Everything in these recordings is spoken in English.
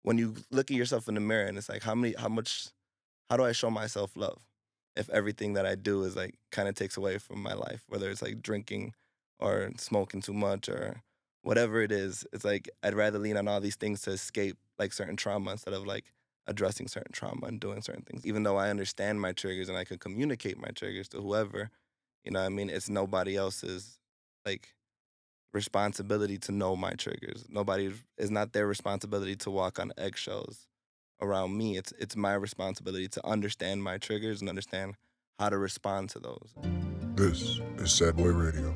when you look at yourself in the mirror and it's like, how do I show myself love? If everything that I do is like kind of takes away from my life, whether it's like drinking or smoking too much or whatever it is, it's like I'd rather lean on all these things to escape like certain trauma instead of like addressing certain trauma and doing certain things. Even though I understand my triggers and I can communicate my triggers to whoever, you know what I mean? It's nobody else's like responsibility to know my triggers. Nobody is not their responsibility to walk on eggshells around me. It's my responsibility to understand my triggers and understand how to respond to those. This is Sad Boy Radio.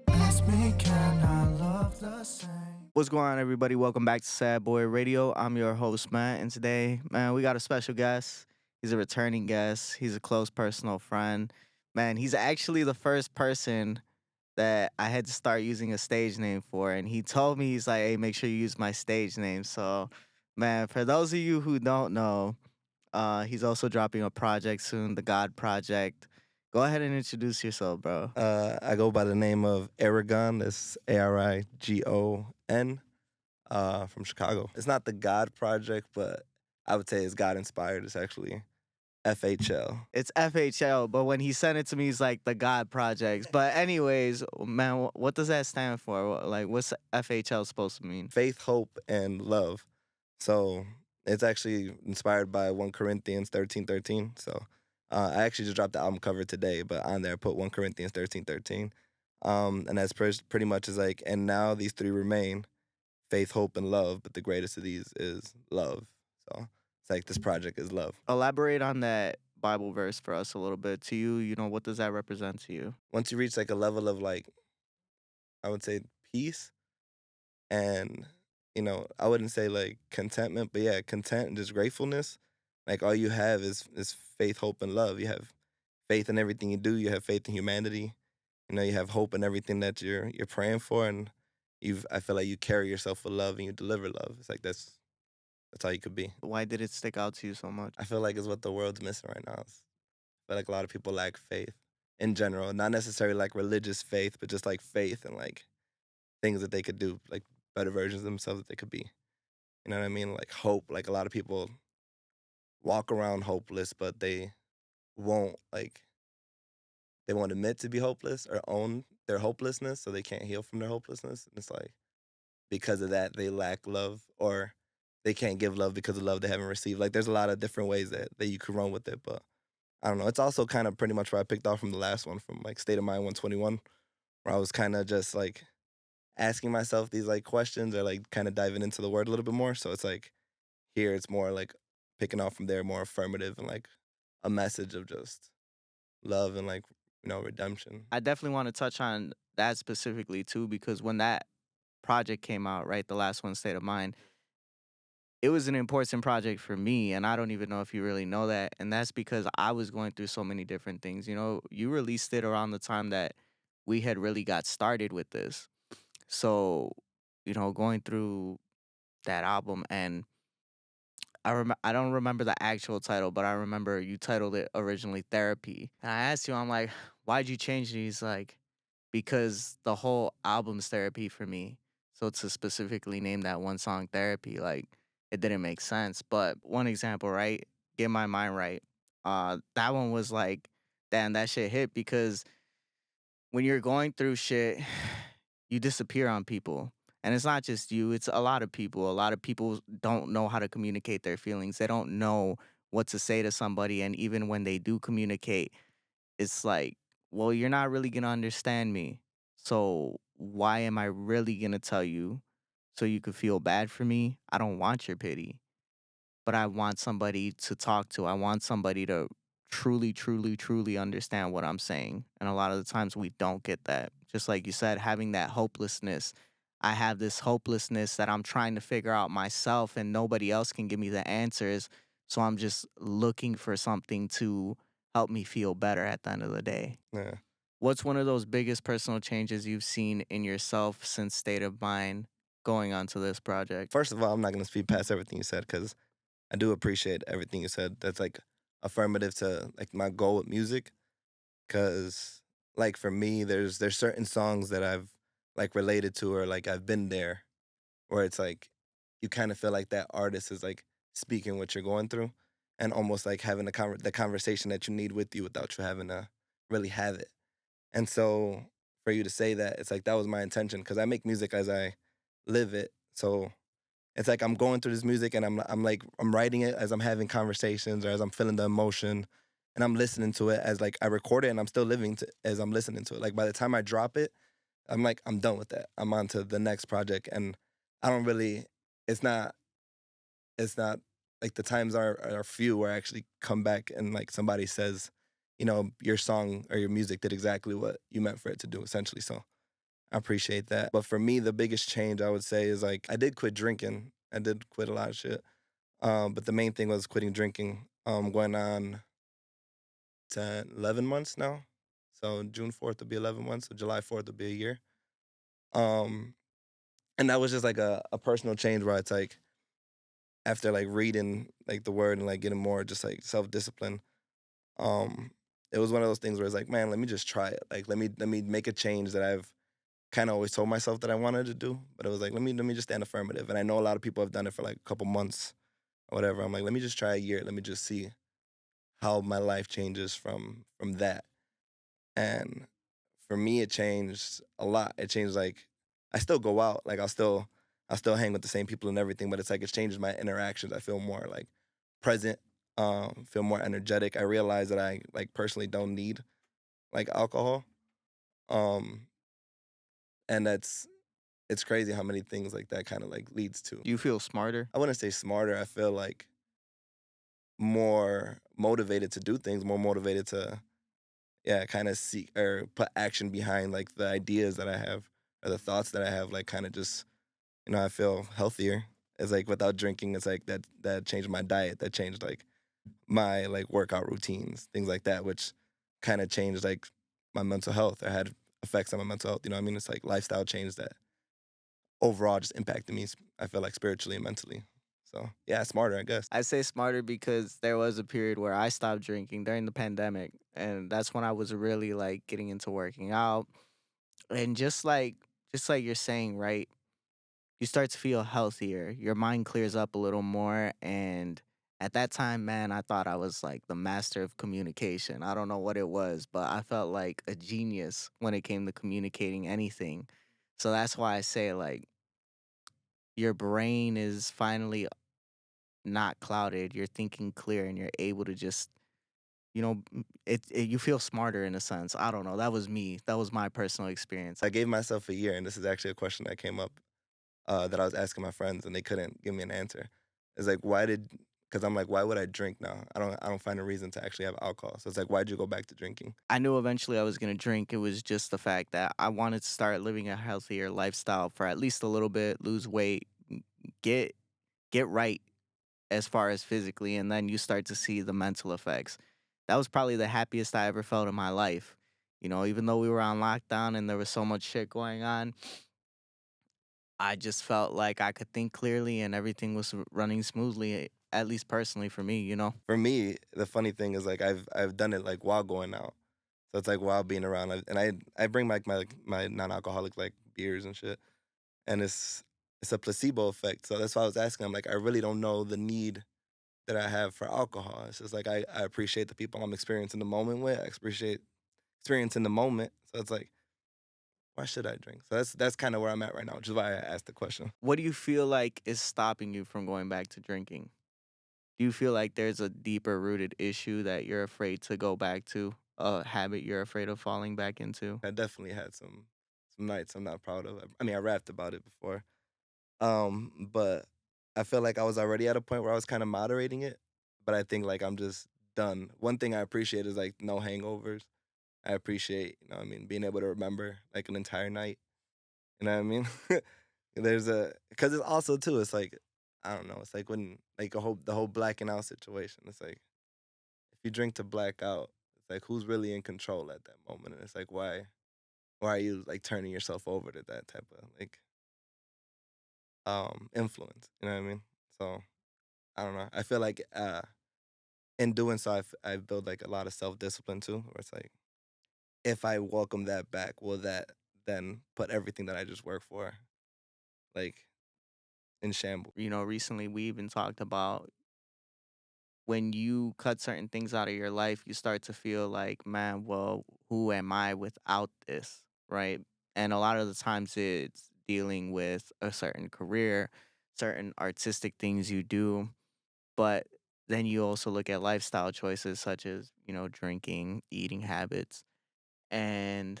Ask me, can I love the same? What's going on, everybody? Welcome back to Sad Boy Radio. I'm your host, Matt, and today, man, we got a special guest. He's a returning guest. He's a close personal friend. Man, he's actually the first person that I had to start using a stage name for, and he told me, he's like, hey, make sure you use my stage name. So, man, for those of you who don't know, he's also dropping a project soon, the God Project. Go ahead and introduce yourself, bro. I go by the name of Arigon. That's Arigon. From Chicago. It's not the God Project, but I would say it's God inspired. It's actually F.H.L. It's F.H.L, but when he sent it to me, he's like the God Project. But anyways, man, what does that stand for? Like, what's F.H.L supposed to mean? Faith, hope, and love. So it's actually inspired by 1 Corinthians 13:13. So I actually just dropped the album cover today, but on there I put 1 Corinthians 13:13. And that's pretty much is like, and now these three remain: faith, hope, and love. But the greatest of these is love. So it's like this project is love. Elaborate on that Bible verse for us a little bit. To you, what does that represent to you? Once you reach like a level of like, I would say peace and I wouldn't say like contentment, but yeah, content and just gratefulness. Like all you have is faith, hope, and love. You have faith in everything you do. You have faith in humanity. You have hope in everything that you're praying for, and I feel like you carry yourself with love and you deliver love. It's like that's how you could be. Why did it stick out to you so much? I feel like it's what the world's missing right now. I feel like a lot of people lack faith in general, not necessarily like religious faith, but just like faith and like things that they could do, like better versions of themselves that they could be. You know what I mean? Like hope. Like a lot of people walk around hopeless, but won't like they won't admit to be hopeless or own their hopelessness, so they can't heal from their hopelessness. And it's like because of that they lack love, or they can't give love because of love they haven't received. Like there's a lot of different ways that you could run with it, but I don't know. It's also kind of pretty much where I picked off from the last one, from like State of Mind 121, where I was kind of just like asking myself these like questions or like kind of diving into the word a little bit more. So it's like here it's more like picking off from there, more affirmative and like a message of just love and like redemption. I definitely want to touch on that specifically too, because when that project came out, right, the last one, State of Mind, it was an important project for me, and I don't even know if you really know that. And that's because I was going through so many different things. You released it around the time that we had really got started with this. So, going through that album, and I don't remember the actual title, but I remember you titled it originally Therapy. And I asked you, I'm like, why'd you change it? He's like, because the whole album's therapy for me. So to specifically name that one song Therapy, like, it didn't make sense. But one example, right? Get My Mind Right. That one was like, damn, that shit hit, because when you're going through shit, you disappear on people. And it's not just you, it's a lot of people. A lot of people don't know how to communicate their feelings. They don't know what to say to somebody. And even when they do communicate, it's like, well, you're not really going to understand me. So why am I really going to tell you so you could feel bad for me? I don't want your pity, but I want somebody to talk to. I want somebody to truly, truly, truly understand what I'm saying. And a lot of the times we don't get that. Just like you said, having that hopelessness. I have this hopelessness that I'm trying to figure out myself, and nobody else can give me the answers. So I'm just looking for something to help me feel better at the end of the day. Yeah. What's one of those biggest personal changes you've seen in yourself since State of Mind going onto this project? First of all, I'm not gonna speed past everything you said because I do appreciate everything you said. That's like affirmative to like my goal with music. Cause like for me, there's certain songs that I've like related to or like I've been there where it's like you kind of feel like that artist is like speaking what you're going through and almost like having the conversation that you need with you without you having to really have it. And so for you to say that, it's like that was my intention because I make music as I live it. So it's like I'm going through this music and I'm writing it as I'm having conversations or as I'm feeling the emotion and I'm listening to it as like I record it and I'm still living to as I'm listening to it. Like by the time I drop it, I'm like I'm done with that. I'm on to the next project and I don't really it's not it's not like the times are few where I actually come back and like somebody says, your song or your music did exactly what you meant for it to do essentially. So I appreciate that. But for me, the biggest change I would say is like I did quit drinking. I did quit a lot of shit. But the main thing was quitting drinking. Going on 10, 11 months now. So June 4th will be 11 months. So July 4th will be a year. Um, and that was just like a personal change where it's like after like reading like the word and like getting more just like self discipline. Um, it was one of those things where it's like, man, let me just try it. Like let me make a change that I've kind of always told myself that I wanted to do, but it was like let me just stand affirmative. And I know a lot of people have done it for like a couple months or whatever. I'm like, let me just try a year. Let me just see how my life changes from that. And for me, it changed a lot. It changed like I still go out, like I'll still hang with the same people and everything, but it's like it's changed my interactions. I feel more like present, feel more energetic. I realize that I like personally don't need like alcohol. Um, and it's crazy how many things like that kind of like leads to. You feel smarter? I wouldn't say smarter. I feel like more motivated to do things, more motivated to kind of seek or put action behind like the ideas that I have or the thoughts that I have. Like kind of just I feel healthier. It's like without drinking, it's like that changed my diet. That changed like my like workout routines, things like that, which kind of changed like my mental health. I had effects on my mental health. You know what I mean? It's like lifestyle change that overall just impacted me. I feel like spiritually and mentally. So yeah, smarter, I guess. I say smarter because there was a period where I stopped drinking during the pandemic, and that's when I was really like getting into working out. And just like you're saying, right? You start to feel healthier. Your mind clears up a little more, and at that time, man, I thought I was like the master of communication. I don't know what it was, but I felt like a genius when it came to communicating anything. So that's why I say like your brain is finally not clouded. You're thinking clear and you're able to just, you feel smarter in a sense. I don't know. That was me. That was my personal experience. I gave myself a year, and this is actually a question that came up that I was asking my friends, and they couldn't give me an answer. It's like, because I'm like, why would I drink now? I don't find a reason to actually have alcohol. So it's like, why'd you go back to drinking? I knew eventually I was going to drink. It was just the fact that I wanted to start living a healthier lifestyle for at least a little bit, lose weight, get get right as far as physically, and then you start to see the mental effects. That was probably the happiest I ever felt in my life. Even though we were on lockdown and there was so much shit going on, I just felt like I could think clearly and everything was running smoothly, at least personally for me. For me, the funny thing is like I've done it like while going out. So it's like while being around, and I bring like my non-alcoholic like beers and shit, and it's a placebo effect. So that's why I was asking. I'm like, I really don't know the need that I have for alcohol. It's just like I appreciate the people I'm experiencing the moment with. I appreciate experiencing the moment. So it's like, why should I drink? So that's kind of where I'm at right now, which is why I asked the question. What do you feel like is stopping you from going back to drinking? Do you feel like there's a deeper rooted issue that you're afraid to go back to, a habit you're afraid of falling back into? I definitely had some nights I'm not proud of. I mean, I rapped about it before, but I feel like I was already at a point where I was kind of moderating it. But I think like I'm just done. One thing I appreciate is like no hangovers. I appreciate, what I mean, being able to remember like an entire night. You know what I mean? Because it's also too, it's like, I don't know, it's like when, like the whole blacking out situation. It's like, if you drink to black out, it's like, who's really in control at that moment? And it's like, why are you like turning yourself over to that type of like, influence? You know what I mean? So I don't know. I feel like, in doing so, I build like a lot of self discipline too, where it's like, if I welcome that back, will that then put everything that I just worked for, like, in shambles. Recently we even talked about when you cut certain things out of your life, you start to feel like, man, well, who am I without this? Right. And a lot of the times it's dealing with a certain career, certain artistic things you do. But then you also look at lifestyle choices such as, drinking, eating habits. And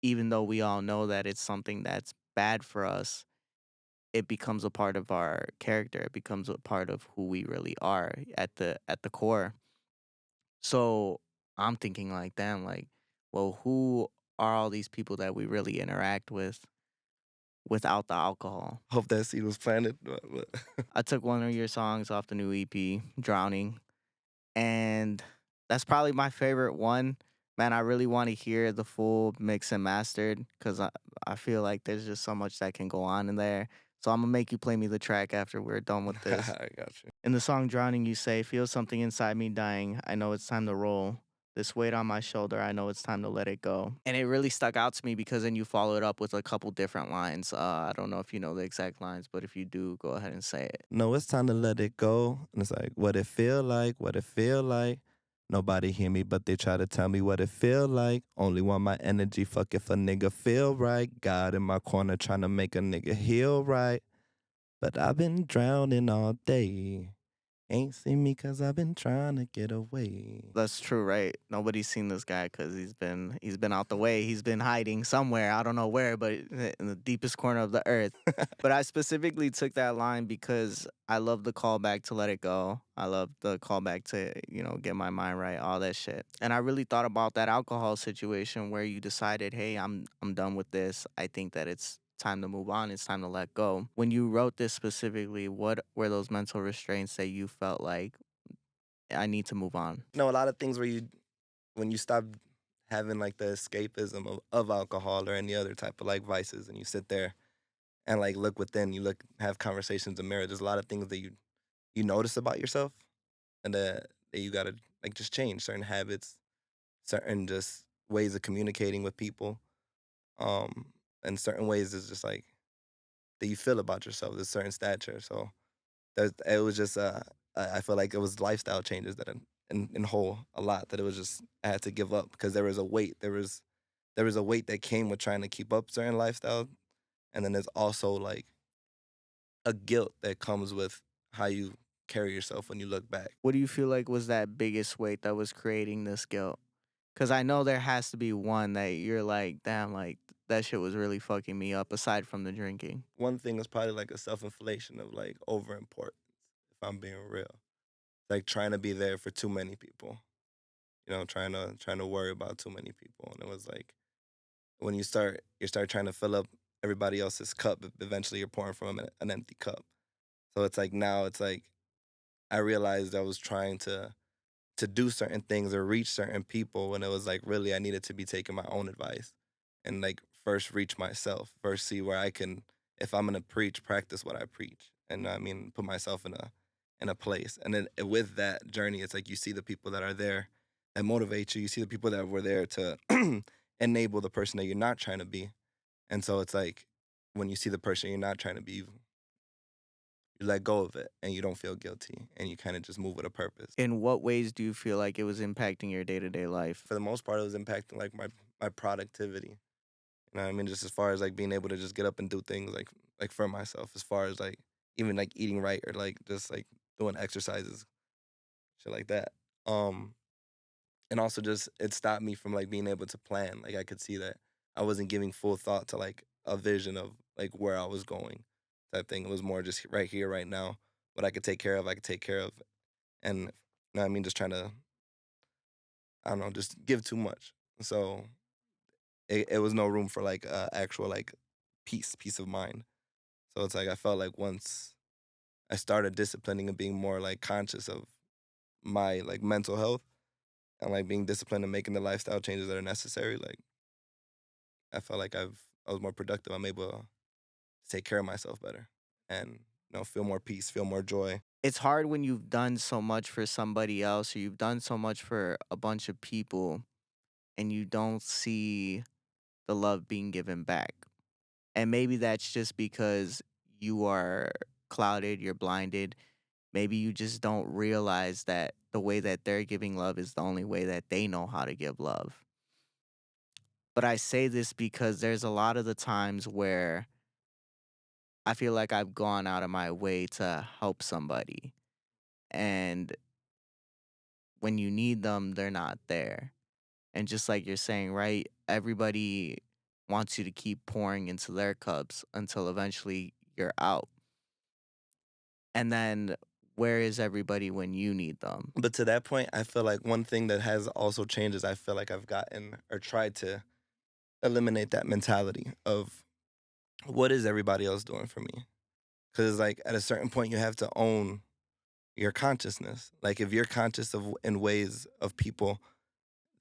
even though we all know that it's something that's bad for us, it becomes a part of our character. It becomes a part of who we really are at the core. So I'm thinking like, damn, like, well, who are all these people that we really interact with without the alcohol? Hope that seed was planted. I took one of your songs off the new EP, Drowning, and that's probably my favorite one. Man, I really want to hear the full mix and mastered because I feel like there's just so much that can go on in there. So I'm gonna make you play me the track after we're done with this. I got you. In the song Drowning, you say, feel something inside me dying. I know it's time to roll. This weight on my shoulder, I know it's time to let it go. And it really stuck out to me because then you follow it up with a couple different lines. I don't know if you know the exact lines, but if you do, go ahead and say it. No, it's time to let it go. And it's like, what it feel like, what it feel like. Nobody hear me, but they try to tell me what it feel like. Only want my energy, fuck if a nigga feel right. God in my corner trying to make a nigga heal right. But I've been drowning all day. Ain't seen me cause I've been trying to get away. That's true, right? Nobody's seen this guy because he's been out the way. He's been hiding somewhere. I don't know where, but in the deepest corner of the earth. But I specifically took that line because I love the callback to let it go. I love the callback to, get my mind right, all that shit. And I really thought about that alcohol situation where you decided, hey, I'm done with this. I think that it's time to move on. It's time to let go. When you wrote this specifically, what were those mental restraints that you felt like I need to move on? A lot of things where when you stop having like the escapism of alcohol or any other type of like vices and you sit there and like look within, have conversations in the mirror, there's a lot of things that you notice about yourself and that you gotta like just change certain habits, certain just ways of communicating with people, um, and certain ways is just like that you feel about yourself, a certain stature. So it was just I feel like it was lifestyle changes that in whole a lot that it was just I had to give up because there was a weight. There was a weight that came with trying to keep up certain lifestyle, and then there's also like a guilt that comes with how you carry yourself when you look back. What do you feel like was that biggest weight that was creating this guilt? Because I know there has to be one that you're like, damn, like that shit was really fucking me up aside from the drinking. One thing is probably like a self-inflation of like overimportance, if I'm being real. Like trying to be there for too many people. Trying to worry about too many people. And it was like when you start trying to fill up everybody else's cup, eventually you're pouring from an empty cup. So it's like now it's like I realized I was trying to do certain things or reach certain people when it was like really I needed to be taking my own advice and like first reach myself, first see where I can if I'm gonna preach, practice what I preach. And I mean put myself in a place. And then with that journey, it's like you see the people that are there that motivate you. You see the people that were there to enable the person that you're not trying to be. And so it's like when you see the person you're not trying to be, you let go of it and you don't feel guilty and you kind of just move with a purpose. In what ways do you feel like it was impacting your day to day life? For the most part, it was impacting like my productivity. You know what I mean? Just as far as like being able to just get up and do things like for myself, as far as like even like eating right or like just like doing exercises, shit like that. Um, and also just it stopped me from like being able to plan. Like I could see that I wasn't giving full thought to like a vision of like where I was going, type thing. It was more just right here, right now. What I could take care of, I could take care of, and you know what I mean, just trying to I don't know, just give too much. So it was no room for like actual like peace of mind. So it's like I felt like once I started disciplining and being more like conscious of my like mental health and like being disciplined and making the lifestyle changes that are necessary, like I felt like I was more productive. I'm able to take care of myself better and feel more peace, feel more joy. It's hard when you've done so much for somebody else or you've done so much for a bunch of people and you don't see the love being given back. And maybe that's just because you are clouded, you're blinded. Maybe you just don't realize that the way that they're giving love is the only way that they know how to give love. But I say this because there's a lot of the times where I feel like I've gone out of my way to help somebody. And when you need them, they're not there. And just like you're saying, right? Everybody wants you to keep pouring into their cups until eventually you're out. And then where is everybody when you need them? But to that point, I feel like one thing that has also changed is I feel like I've gotten or tried to eliminate that mentality of what is everybody else doing for me? Because like at a certain point, you have to own your consciousness. Like if you're conscious of in ways of people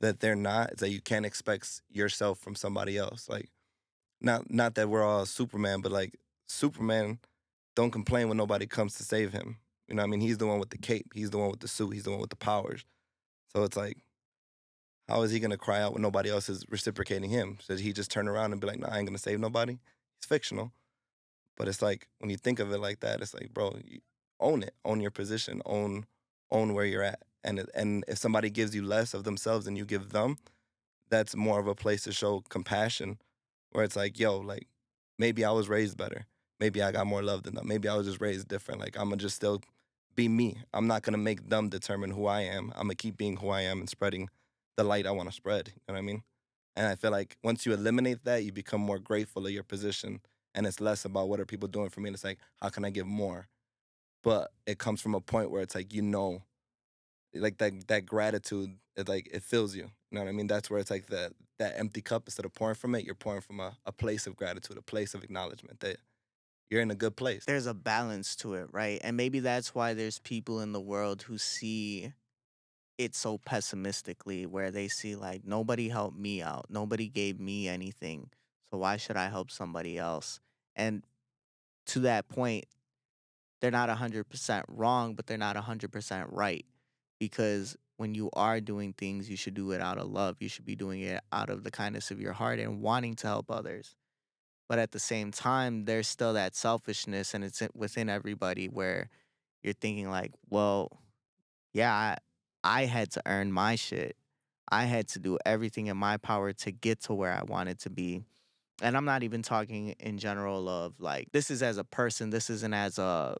that they're not, it's like you can't expect yourself from somebody else. Like not that we're all Superman, but like Superman don't complain when nobody comes to save him. You know what I mean? He's the one with the cape. He's the one with the suit. He's the one with the powers. So it's like, how is he gonna cry out when nobody else is reciprocating him? Should he just turn around and be like, "No, I ain't gonna save nobody"? He's fictional. But it's like when you think of it like that, it's like, bro, you own it, own your position, own where you're at. And if somebody gives you less of themselves than you give them, that's more of a place to show compassion, where it's like, yo, like maybe I was raised better, maybe I got more love than them, maybe I was just raised different. Like I'm gonna just still be me. I'm not gonna make them determine who I am. I'm gonna keep being who I am and spreading the light I want to spread. You know what I mean? And I feel like once you eliminate that, you become more grateful of your position, and it's less about what are people doing for me. And it's like, how can I give more? But it comes from a point where it's like, like that gratitude, it like it fills you. You know what I mean? That's where it's like that empty cup, instead of pouring from it, you're pouring from a place of gratitude, a place of acknowledgement that you're in a good place. There's a balance to it, right? And maybe that's why there's people in the world who see it so pessimistically, where they see like nobody helped me out, nobody gave me anything. So why should I help somebody else? And to that point, they're not 100% wrong, but they're not 100% right. Because when you are doing things, you should do it out of love. You should be doing it out of the kindness of your heart and wanting to help others. But at the same time, there's still that selfishness, and it's within everybody where you're thinking like, well, yeah, I had to earn my shit. I had to do everything in my power to get to where I wanted to be. And I'm not even talking in general of like, this is as a person, this isn't as a,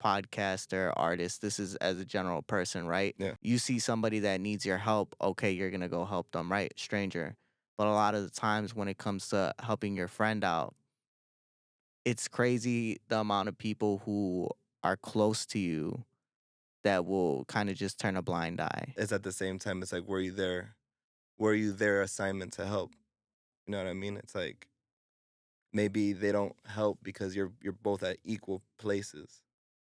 podcaster, artist, this is as a general person, right? Yeah. You see somebody that needs your help, okay, you're gonna go help them, right? Stranger. But a lot of the times when it comes to helping your friend out, it's crazy the amount of people who are close to you that will kind of just turn a blind eye. It's at the same time, it's like, were you there? Were you their assignment to help? You know what I mean? It's like maybe they don't help because you're both at equal places.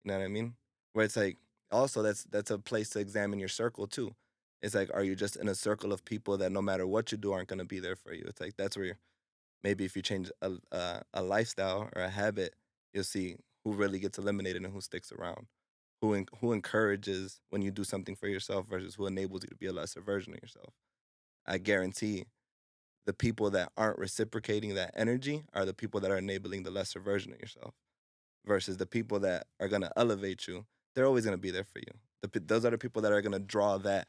You know what I mean? Where it's like also that's a place to examine your circle too. It's like, are you just in a circle of people that no matter what you do aren't gonna be there for you? It's like that's where maybe if you change a lifestyle or a habit, you'll see who really gets eliminated and who sticks around. Who encourages when you do something for yourself versus who enables you to be a lesser version of yourself. I guarantee the people that aren't reciprocating that energy are the people that are enabling the lesser version of yourself versus the people that are going to elevate you. They're always going to be there for you. Those are the people that are going to draw that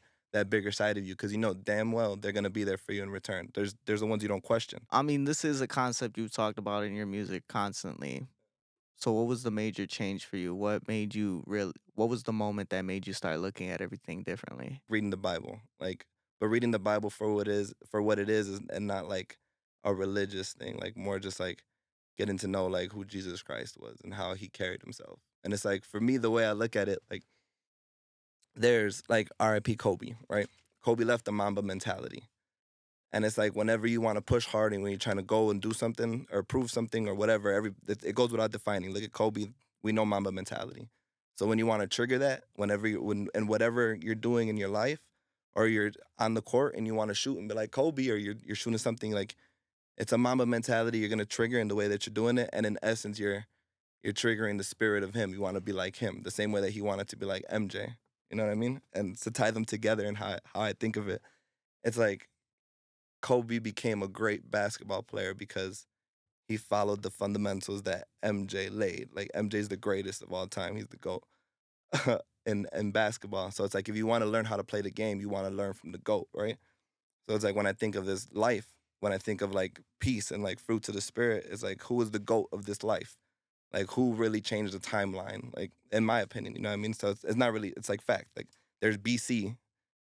bigger side of you, because you know damn well they're going to be there for you in return. There's the ones you don't question. I mean, this is a concept you've talked about in your music constantly. So what was the major change for you? What was the moment that made you start looking at everything differently? Reading the Bible, like, but reading the Bible for what it is, and not like a religious thing, like more just like getting to know like who Jesus Christ was and how he carried himself. And it's like for me, the way I look at it, like there's like R.I.P. Kobe, right? Kobe left the Mamba mentality. And it's like whenever you want to push hard and when you're trying to go and do something or prove something or whatever, it goes without defining. Look at Kobe, we know Mamba mentality. So when you want to trigger that, and whatever you're doing in your life, or you're on the court and you want to shoot and be like Kobe, or you're shooting something like it's a Mamba mentality, you're gonna trigger in the way that you're doing it, and in essence, you're triggering the spirit of him. You want to be like him, the same way that he wanted to be like MJ. You know what I mean? And to tie them together and how I think of it, it's like Kobe became a great basketball player because he followed the fundamentals that MJ laid. Like MJ's the greatest of all time. He's the GOAT in basketball. So it's like if you want to learn how to play the game, you want to learn from the GOAT, right? So it's like when I think of this life, when I think of like peace and like fruits of the spirit, it's like who is the GOAT of this life? Like who really changed the timeline? Like in my opinion, you know what I mean? So it's not really, it's like fact. Like there's BC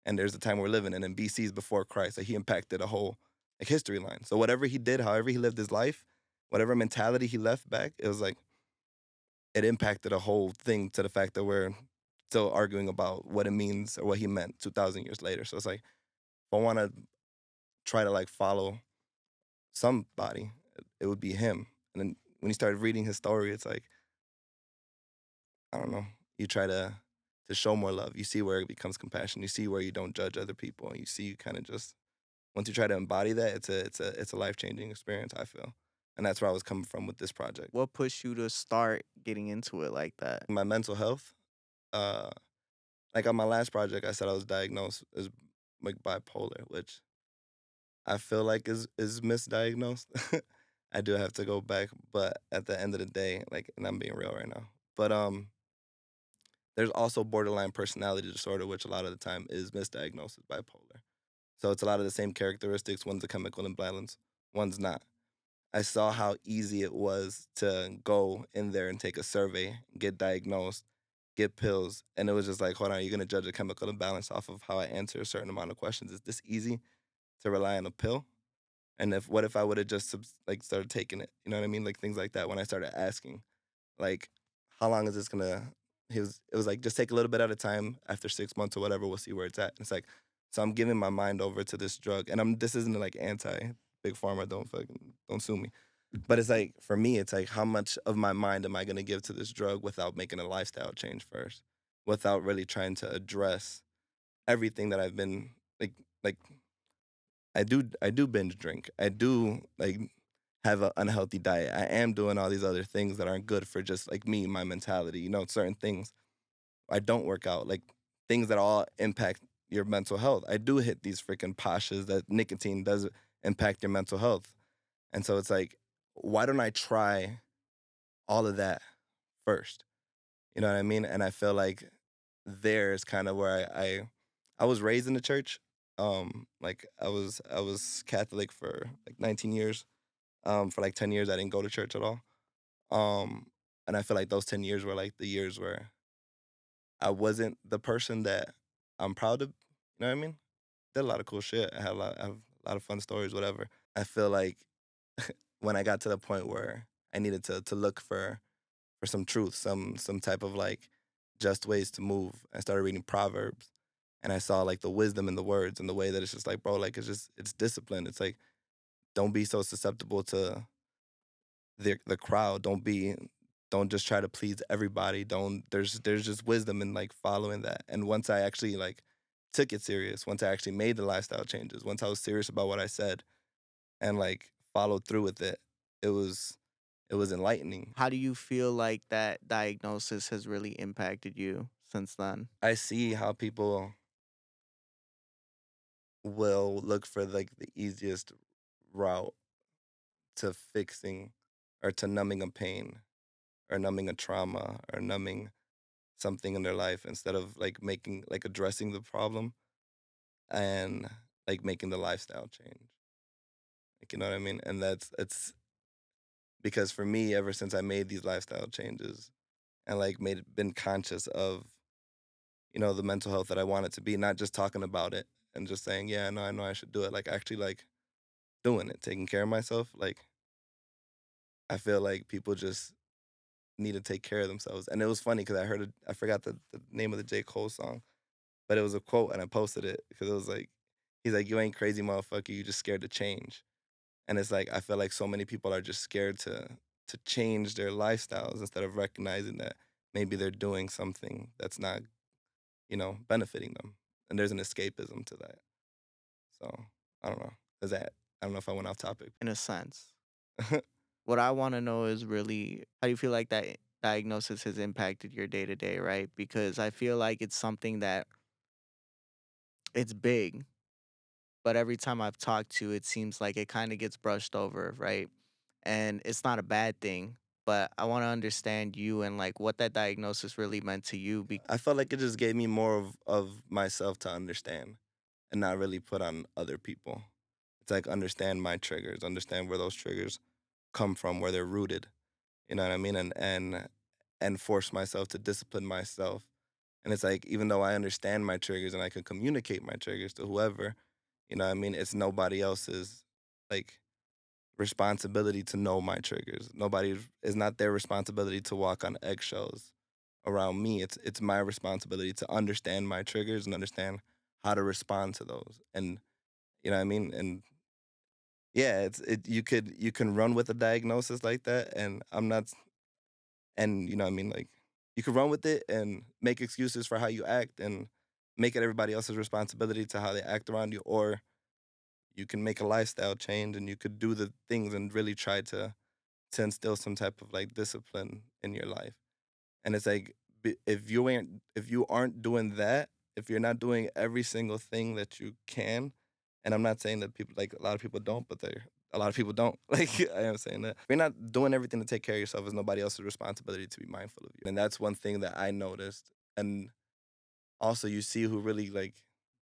and there's the time we're living in, and BC is before Christ. Like he impacted a whole like history line. So whatever he did, however he lived his life, whatever mentality he left back, it was like it impacted a whole thing to the fact that we're still arguing about what it means or what he meant 2,000 years later. So it's like if I want to try to like follow somebody, it would be him. And then when you started reading his story, it's like I don't know. You try to show more love. You see where it becomes compassion. You see where you don't judge other people, and you see you kind of just once you try to embody that, it's a life changing experience. I feel, and that's where I was coming from with this project. What pushed you to start getting into it like that? My mental health, uh, like on my last project, I said I was diagnosed as like bipolar, which I feel like is misdiagnosed. I do have to go back, but at the end of the day, like, and I'm being real right now, but there's also borderline personality disorder, which a lot of the time is misdiagnosed as bipolar. So it's a lot of the same characteristics. One's a chemical imbalance, one's not. I saw how easy it was to go in there and take a survey, get diagnosed, get pills, and it was just like, hold on, you're gonna judge a chemical imbalance off of how I answer a certain amount of questions. Is this easy to rely on a pill? And if what if I would have just like started taking it? You know what I mean? Like things like that. When I started asking, like, how long is this gonna? It was like just take a little bit at a time. After 6 months or whatever, we'll see where it's at. And it's like, so I'm giving my mind over to this drug, and this isn't like anti big pharma. Don't sue me. But it's like for me, it's like how much of my mind am I gonna give to this drug without making a lifestyle change first, without really trying to address everything that I've been like I do binge drink. I do like have an unhealthy diet. I am doing all these other things that aren't good for just like me, my mentality. You know, certain things. I don't work out, like things that all impact your mental health. I do hit these freaking pashas that nicotine does impact your mental health. And so it's like, why don't I try all of that first? You know what I mean? And I feel like there's kind of where I was raised in the church. Like I was Catholic for like 19 years. For like 10 years I didn't go to church at all. Um, and I feel like those 10 years were like the years where I wasn't the person that I'm proud of. You know what I mean? Did a lot of cool shit. I have a lot of fun stories, whatever. I feel like when I got to the point where I needed to look for some truth, some type of like just ways to move. I started reading Proverbs and I saw like the wisdom in the words and the way that it's just like, bro, like it's discipline. It's like don't be so susceptible to the crowd. Don't just try to please everybody. Don't there's just wisdom in like following that. And once I actually like took it serious, once I actually made the lifestyle changes, once I was serious about what I said and like followed through with it, it was it was enlightening. How do you feel like that diagnosis has really impacted you since then? I see how people will look for like the easiest route to fixing or to numbing a pain or numbing a trauma or numbing something in their life instead of like making like addressing the problem and like making the lifestyle change. Like you know what I mean? And that's it's because for me, ever since I made these lifestyle changes and like made been conscious of, the mental health that I want it to be, not just talking about it and just saying, yeah, no, I know I should do it. Like actually like doing it, taking care of myself. Like I feel like people just need to take care of themselves. And it was funny because I forgot the name of the J. Cole song, but it was a quote and I posted it because it was like, he's like, you ain't crazy, motherfucker. You just scared to change. And it's like, I feel like so many people are just scared to change their lifestyles instead of recognizing that maybe they're doing something that's not, benefiting them. And there's an escapism to that. So I don't know. I don't know if I went off topic. In a sense, what I want to know is really how do you feel like that diagnosis has impacted your day to day, right? Because I feel like it's something that it's big, but every time I've talked to, it seems like it kind of gets brushed over, right? and it's not a bad thing. But I want to understand you and like what that diagnosis really meant to you. I felt like it just gave me more of myself to understand and not really put on other people. It's like understand my triggers, understand where those triggers come from, where they're rooted. You know what I mean? And force myself to discipline myself. And it's like even though I understand my triggers and I can communicate my triggers to whoever, you know what I mean, it's nobody else's like responsibility to know my triggers. Nobody is not their responsibility to walk on eggshells around me. It's my responsibility to understand my triggers and understand how to respond to those. And you know what I mean? And yeah, you can run with a diagnosis like that and I'm not and you know what I mean like you can run with it and make excuses for how you act and make it everybody else's responsibility to how they act around you or you can make a lifestyle change and you could do the things and really try to instill some type of like discipline in your life. And it's like if you aren't doing that, if you're not doing every single thing that you can, and I'm not saying that people like a lot of people don't, but they a lot of people don't. Like I am saying that. If you're not doing everything to take care of yourself, it's nobody else's responsibility to be mindful of you. And that's one thing that I noticed. And also you see who really like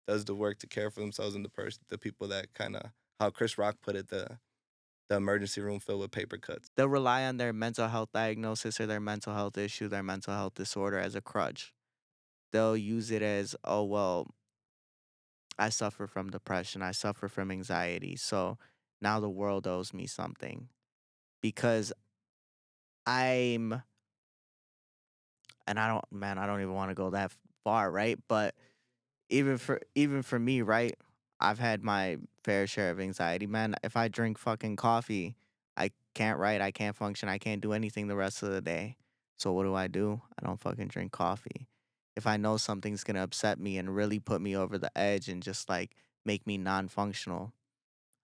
does the work to care for themselves and the people that kind of how Chris Rock put it, the emergency room filled with paper cuts. They'll rely on their mental health diagnosis or their mental health issue, their mental health disorder as a crutch. They'll use it as, oh, well, I suffer from depression, I suffer from anxiety. So now the world owes me something because I'm, and I don't, man, I don't even want to go that far, right? But even for me, right? I've had my fair share of anxiety, man. If I drink fucking coffee, I can't write, I can't function, I can't do anything the rest of the day. So what do? I don't fucking drink coffee. If I know something's gonna upset me and really put me over the edge and just like make me non-functional,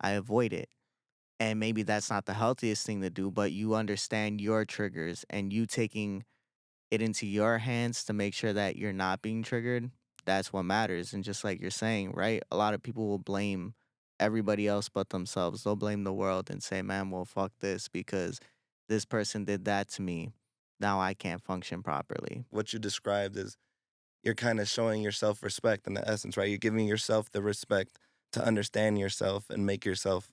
I avoid it. And maybe that's not the healthiest thing to do, but you understand your triggers and you taking it into your hands to make sure that you're not being triggered, that's what matters. And just like you're saying, right? A lot of people will blame everybody else but themselves. They'll blame the world and say, man, well, fuck this because this person did that to me. Now I can't function properly. What you described is you're kind of showing yourself respect in the essence, right? You're giving yourself the respect to understand yourself and make yourself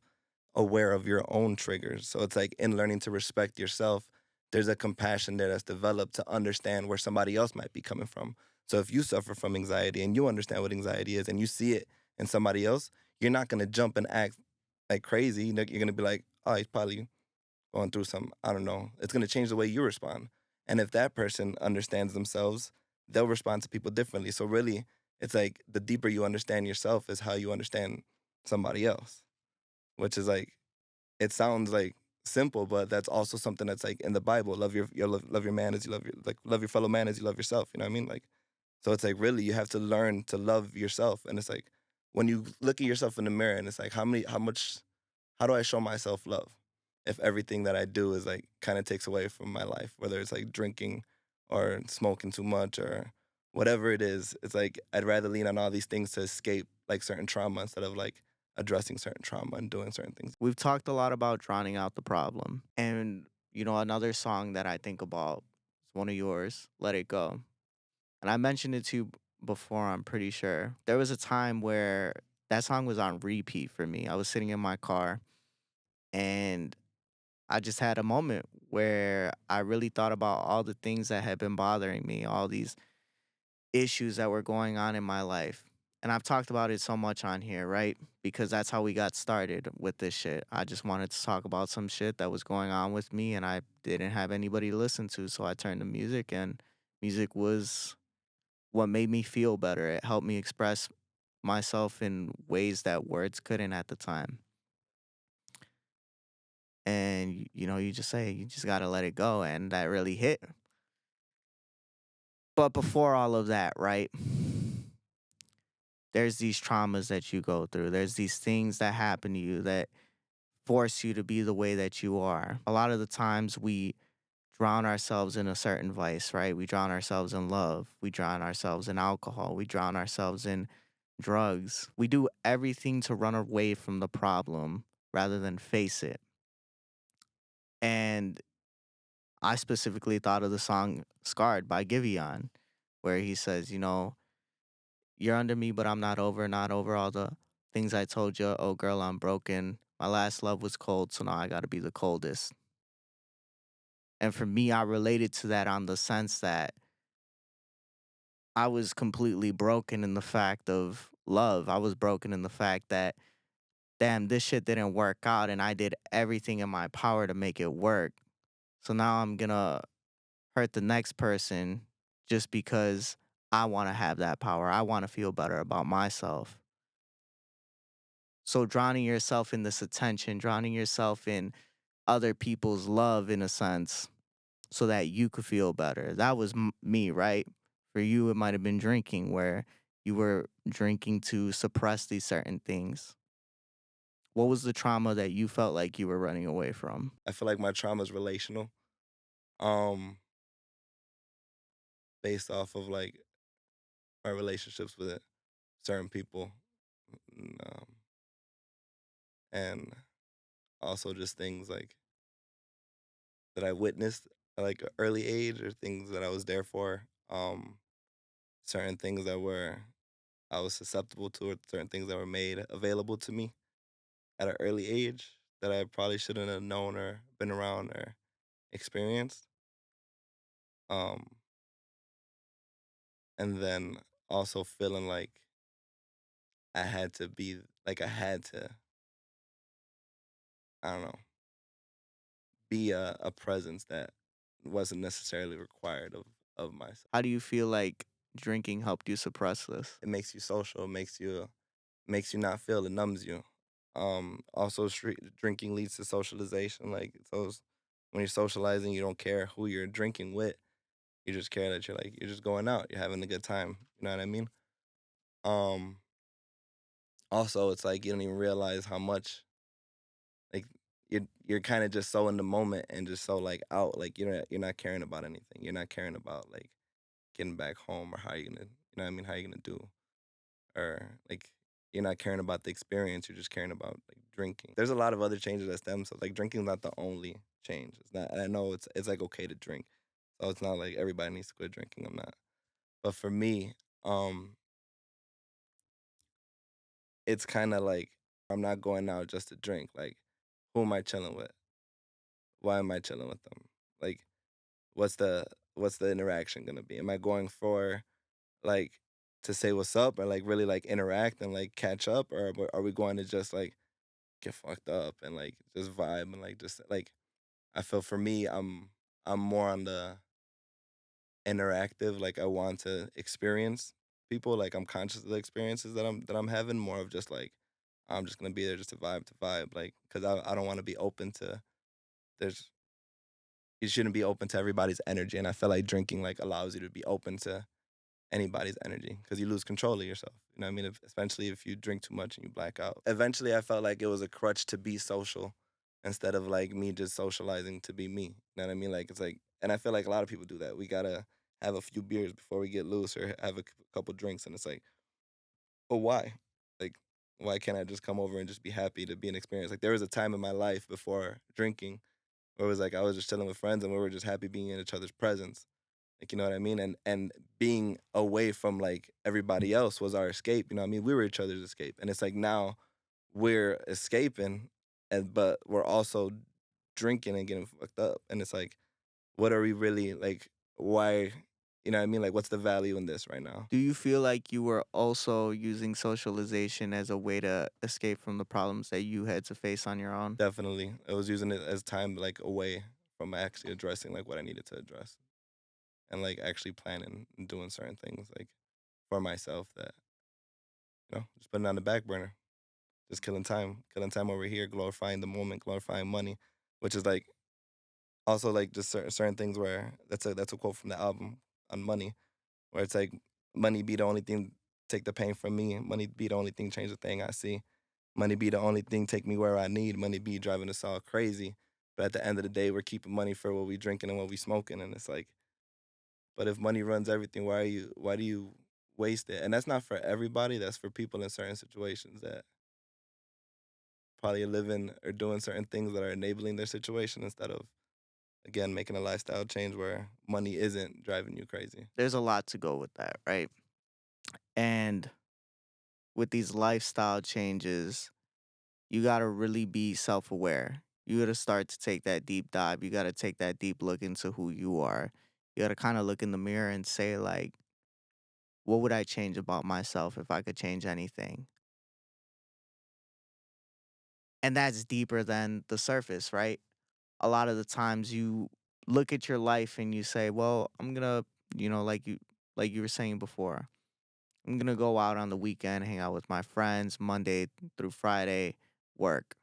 aware of your own triggers. So it's like in learning to respect yourself, there's a compassion there that's developed to understand where somebody else might be coming from. So if you suffer from anxiety and you understand what anxiety is and you see it in somebody else, you're not going to jump and act like crazy. You're going to be like, oh, he's probably going through some, I don't know. It's going to change the way you respond. And if that person understands themselves, they'll respond to people differently. So really, it's like the deeper you understand yourself is how you understand somebody else, which is like it sounds like simple, but that's also something that's like in the Bible. Love your man as you love your like love your fellow man as you love yourself. You know what I mean? Like so it's like really you have to learn to love yourself. And it's like when you look at yourself in the mirror and it's like how do I show myself love? If everything that I do is like kind of takes away from my life, whether it's like drinking or smoking too much or whatever it is, it's like I'd rather lean on all these things to escape like certain trauma instead of like addressing certain trauma and doing certain things. We've talked a lot about drowning out the problem. And, another song that I think about is one of yours, Let It Go. And I mentioned it to you before, I'm pretty sure. There was a time where that song was on repeat for me. I was sitting in my car and I just had a moment where I really thought about all the things that had been bothering me, all these issues that were going on in my life. And I've talked about it so much on here, right? Because that's how we got started with this shit. I just wanted to talk about some shit that was going on with me and I didn't have anybody to listen to. So I turned to music and music was what made me feel better. It helped me express myself in ways that words couldn't at the time. And you just say you just got to let it go and that really hit. But before all of that, right? There's these traumas that you go through. There's these things that happen to you that force you to be the way that you are. A lot of the times we drown ourselves in a certain vice, right? We drown ourselves in love. We drown ourselves in alcohol. We drown ourselves in drugs. We do everything to run away from the problem rather than face it. And I specifically thought of the song Scarred by Giveon, where he says, you're under me, but I'm not over all the things I told you. Oh, girl, I'm broken. My last love was cold, so now I gotta be the coldest. And for me, I related to that on the sense that I was completely broken in the fact of love. I was broken in the fact that, damn, this shit didn't work out and I did everything in my power to make it work. So now I'm gonna hurt the next person just because I wanna have that power. I wanna feel better about myself. So drowning yourself in this attention, drowning yourself in other people's love in a sense so that you could feel better. That was me, right? For you, it might have been drinking, where you were drinking to suppress these certain things. What was the trauma that you felt like you were running away from? I feel like my trauma is relational, um, based off of like my relationships with certain people, mm, and also just things like that I witnessed at like an early age or things that I was there for. Certain things that were I was susceptible to, or certain things that were made available to me at an early age that I probably shouldn't have known or been around or experienced. Um, and then also feeling like I had to be I had to, I don't know, be a presence that wasn't necessarily required of myself. How do you feel like drinking helped you suppress this? It makes you social, makes you not feel, it numbs you. Also, drinking leads to socialization. Like when you're socializing, you don't care who you're drinking with. You just care that you're just going out, you're having a good time. You know what I mean? Um, Also, it's like you don't even realize how much like you're kind of just so in the moment and just so like out. Like you're not caring about anything. You're not caring about like getting back home or how you gonna you know what I mean how you gonna do or like you're not caring about the experience. You're just caring about like drinking. There's a lot of other changes that stem. So like drinking is not the only change. It's not. And I know it's like okay to drink. So it's not like everybody needs to quit drinking. I'm not. But for me, um, it's kind of like I'm not going out just to drink. Like, who am I chilling with? Why am I chilling with them? Like, what's the what's the interaction gonna be? Am I going for like to say what's up or like really like interact and like catch up, or are we going to just like get fucked up and like just vibe and like just like I feel for me, I'm more on the interactive. Like I want to experience people. Like I'm conscious of the experiences that I'm having. More of just like I'm just gonna be there just to vibe. Like because I don't want to be open to there's you shouldn't be open to everybody's energy, and I feel like drinking like allows you to be open to anybody's energy because you lose control of yourself. You know what I mean? Especially if you drink too much and you black out. Eventually, I felt like it was a crutch to be social instead of like me just socializing to be me. You know what I mean? Like it's like, and I feel like a lot of people do that. We gotta have a few beers before we get loose or have a couple drinks, and it's like, but why? Like, why can't I just come over and just be happy to be an experience? Like there was a time in my life before drinking where it was like I was just chilling with friends and we were just happy being in each other's presence. Like, you know what I mean? And being away from like everybody else was our escape. You know what I mean? We were each other's escape. And it's like now we're escaping but we're also drinking and getting fucked up. And it's like, what are we really like why you know what I mean? Like what's the value in this right now? Do you feel like you were also using socialization as a way to escape from the problems that you had to face on your own? Definitely. I was using it as time like away from actually addressing like what I needed to address and like actually planning and doing certain things like for myself that, just putting on the back burner. Just killing time over here, glorifying the moment, glorifying money, which is like also like just certain things where that's a quote from the album on Money, where it's like money be the only thing take the pain from me, money be the only thing change the thing I see, money be the only thing take me where I need, money be driving us all crazy. But at the end of the day, we're keeping money for what we drinking and what we smoking, and it's like, but if money runs everything, why do you waste it? And that's not for everybody. That's for people in certain situations that probably living or doing certain things that are enabling their situation instead of, again, making a lifestyle change where money isn't driving you crazy. There's a lot to go with that, right? And with these lifestyle changes, you got to really be self aware. You got to start to take that deep dive. You got to take that deep look into who you are. You got to kind of look in the mirror and say, like, what would I change about myself if I could change anything? And that's deeper than the surface, right? A lot of the times you look at your life and you say, well, I'm going to, like you were saying before, I'm going to go out on the weekend, hang out with my friends, Monday through Friday, work.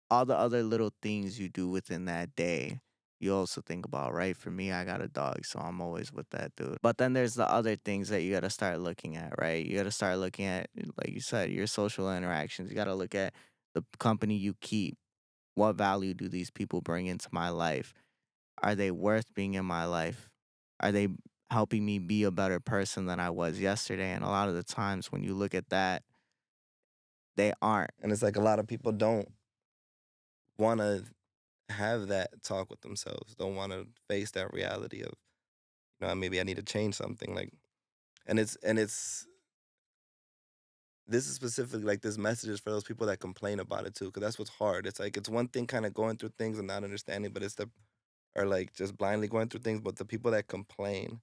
All the other little things you do within that day, you also think about, right? For me, I got a dog, so I'm always with that dude. But then there's the other things that you got to start looking at, right? You got to start looking at, like you said, your social interactions. You got to look at the company you keep. What value do these people bring into my life? Are they worth being in my life? Are they helping me be a better person than I was yesterday? And a lot of the times when you look at that, they aren't. And it's like a lot of people don't want to have that talk with themselves, don't want to face that reality of, maybe I need to change something. Like, and it's this is specifically like this message is for those people that complain about it too, because that's what's hard. It's like it's one thing kind of going through things and not understanding, but it's the or like just blindly going through things. But the people that complain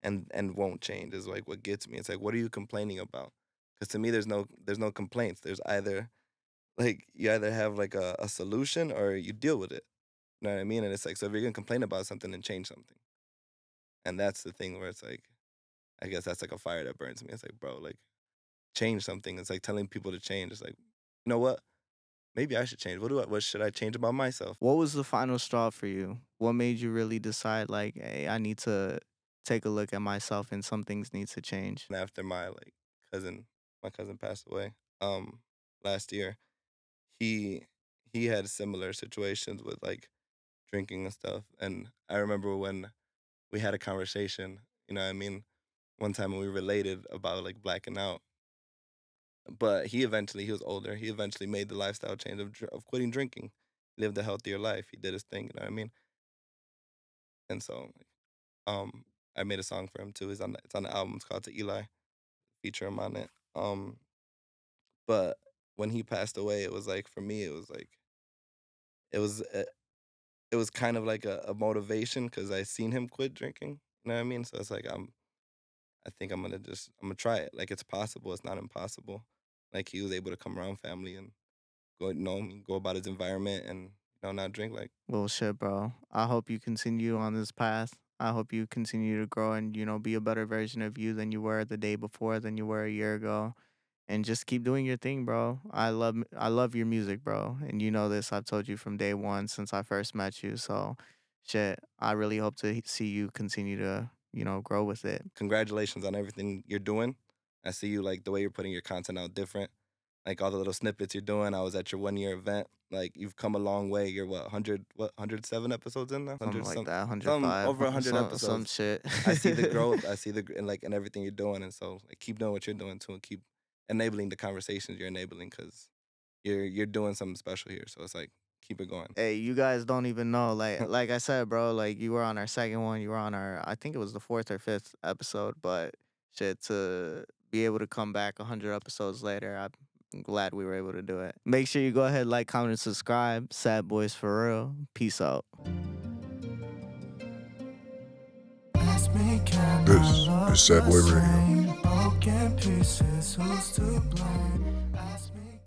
and won't change is like what gets me. It's like, what are you complaining about? Because to me, there's no complaints. There's either like you either have like a solution or you deal with it. You know what I mean? And it's like, so if you're gonna complain about something, then change something. And that's the thing where it's like, I guess that's like a fire that burns me. It's like, bro, like change something. It's like telling people to change. It's like, you know what? Maybe I should change. What should I change about myself? What was the final straw for you? What made you really decide, like, hey, I need to take a look at myself and some things need to change? And after cousin, my cousin passed away, last year, he he had similar situations with like drinking and stuff. And I remember when we had a conversation, what I mean, one time when we related about like blacking out. But he was older. He eventually made the lifestyle change of quitting drinking, lived a healthier life. He did his thing, you know what I mean? And so, um, I made a song for him too. It's on the album. It's called "To Eli." Feature him on it. But when he passed away, it was like for me, it was like it was a, it was kind of like a motivation because I seen him quit drinking. You know what I mean? So it's like I think I'm gonna try it. Like it's possible. It's not impossible. Like he was able to come around family and go about his environment and not drink. Like Well, shit, bro. I hope you continue on this path. I hope you continue to grow and, be a better version of you than you were the day before, than you were a year ago. And just keep doing your thing, bro. I love your music, bro. And you know this. I've told you from day one since I first met you. So, shit, I really hope to see you continue to, grow with it. congratulations on everything you're doing. I see you like the way you're putting your content out different. Like all the little snippets you're doing. I was at your 1 year event. Like you've come a long way. You're 107 episodes in now? Something 100 like that, some 105, over 100 some episodes. shit. I see the growth. I see and everything you're doing. And so like keep doing what you're doing too and keep enabling the conversations you're enabling because you're doing something special here. So it's like keep it going. Hey, you guys don't even know. Like I said, bro, like you were on our second one, you were on our I think it was the fourth or fifth episode, but shit, to be able to come back 100 episodes later, I'm glad we were able to do it. Make sure you go ahead, like, comment, and subscribe. Sad Boys for real. Peace out. Ask me, can This I is love Sad the Boy Radio. same? Broken pieces, who's to blame? Ask me.